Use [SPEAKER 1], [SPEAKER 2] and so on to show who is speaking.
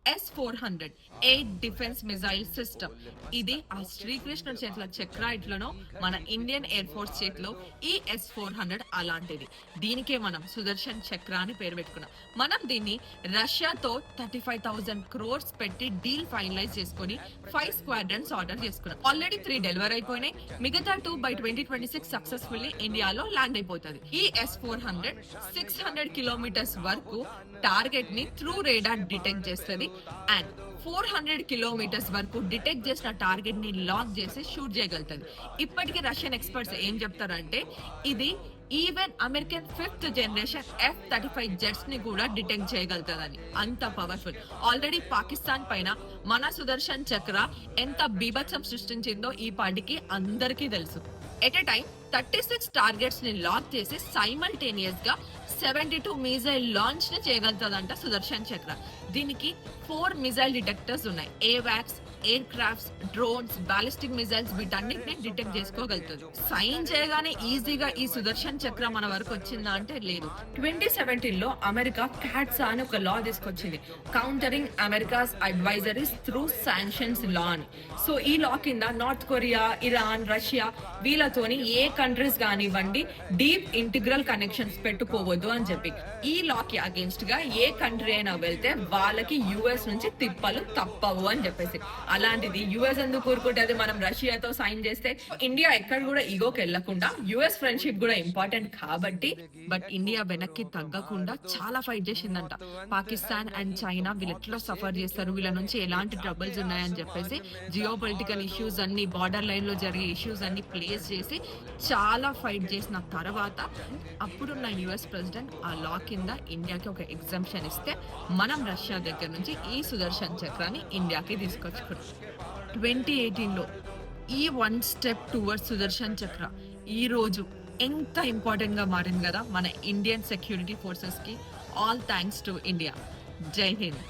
[SPEAKER 1] S-400 air defence missile system. ఇది ఆ శ్రీకృష్ణుడి చేతిలో చక్ర ఇట్లనో మన ఇండియన్ ఎయిర్ ఫోర్స్ చేతిలో ఈ S-400 అలాంటిది. దీనికే మనం సుదర్శన్ చక్ర అని పేరు పెట్టుకున్నాం. మనం దీన్ని రష్యాతో 35,000 crores పెట్టి డీల్ ఫైనలైజ్ చేసుకుని 5 స్క్వాడ్రన్స్ ఆర్డర్ చేసుకున్నాం. ఆల్రెడీ 3 డెలివర్ అయిపోయినాయి. మిగతా 2 by 2026 సక్సెస్ఫుల్లీ ఇండియాలో ల్యాండ్ అయిపోతుంది. ఈ S-400 600 కిలోమీటర్స్ వరకు టార్గెట్ ని త్రూ రేడార్ డిటెక్ట్ చేస్తుంది అండ్ 400 కిలోమీటర్స్ వరకు డిటెక్ట్ చేసిన టార్గెట్ ని లాక్ చేసి షూట్ చేయగలుగుతుంది. ఇప్పటికీ రష్యన్ ఎక్స్పర్ట్స్ ఏం చెప్తారంటే ఇది even American 5th generation F-35 jets ని కూడా డిటెక్ట్ చేయగలుగుతుందని. అంత పవర్ఫుల్. ఆల్రెడీ పాకిస్తాన్ పైన మన సుదర్శన్ చక్ర ఎంత బీభత్సం సృష్టించిందో ఈ పార్టీకి అందరికీ తెలుసు. ఎట్ ఎ టైం 36 టార్గెట్స్ ని లాక్ చేసి సైమల్టేనియస్ గా 72 మిజైల్ లాంచ్ ని చేయగలుగుతుందంట సుదర్శన్ చక్ర. దీనికి 4 మిజైల్ డిటెక్టర్స్ ఉన్నాయి. ఏవాక్స్, air crafts, drones, ballistic missiles వీటన్నిటిని డిటెక్ట్ చేసుకోగలుగుతుంది. సైన్ చేయగానే ఈజీగా ఈ సుదర్శన్ చక్ర మన వరకు వచ్చిందా అంటే లేదు. 2017 లో అమెరికా క్యాట్సా అని ఒక లా తీసుకొచ్చింది, countering America's advisories through sanctions law అని. సో ఈ లా కింద నార్త్ కొరియా, ఇరాన్, రష్యా వీళ్ళతోని ఏ కంట్రీస్ కానివ్వండి డీప్ ఇంటిగ్రల్ కనెక్షన్స్ పెట్టుకోవద్దు అని చెప్పి. ఈ లాకి అగేన్స్ట్ గా ఏ కంట్రీ అయినా వెళ్తే వాళ్ళకి యుఎస్ నుంచి తిప్పలు తప్పవు అని చెప్పేసి. అలాంటిది యుఎస్ ఎందుకు కోరుకుంటుంది? మనం రష్యాతో సైన్ చేస్తే ఇండియా ఎక్కడ కూడా ఈగోకి వెళ్లకుండా యుఎస్ ఫ్రెండ్షిప్ కూడా ఇంపార్టెంట్ కాబట్టి. బట్ ఇండియా వెనక్కి తగ్గకుండా చాలా ఫైట్ చేసిందంట. పాకిస్తాన్ అండ్ చైనా వీళ్ళు ఎట్లా సఫర్ చేస్తారు, వీళ్ళ నుంచి ఎలాంటి ట్రబుల్స్ ఉన్నాయని చెప్పేసి జియో పొలిటికల్ ఇష్యూస్ అన్ని, బార్డర్ లైన్ లో జరిగే ఇష్యూస్ అన్ని ప్లేస్ చేసి చాలా ఫైట్ చేసిన తర్వాత అప్పుడున్న యుఎస్ ప్రెసిడెంట్ ఆ లా కింద ఇండియాకి ఒక ఎగ్జంప్షన్ ఇస్తే మనం రష్యా దగ్గర నుంచి ఈ సుదర్శన్ చక్రాన్ని ఇండియాకి తీసుకొచ్చుకున్నాం. 2018లో ఈ 1 స్టెప్ టువర్డ్స్ సుదర్శన్ చక్ర ఈ రోజు ఎంత ఇంపార్టెంట్ గా మారింది కదా మన ఇండియన్ సెక్యూరిటీ ఫోర్సెస్ కి. All thanks to India. జై హింద్.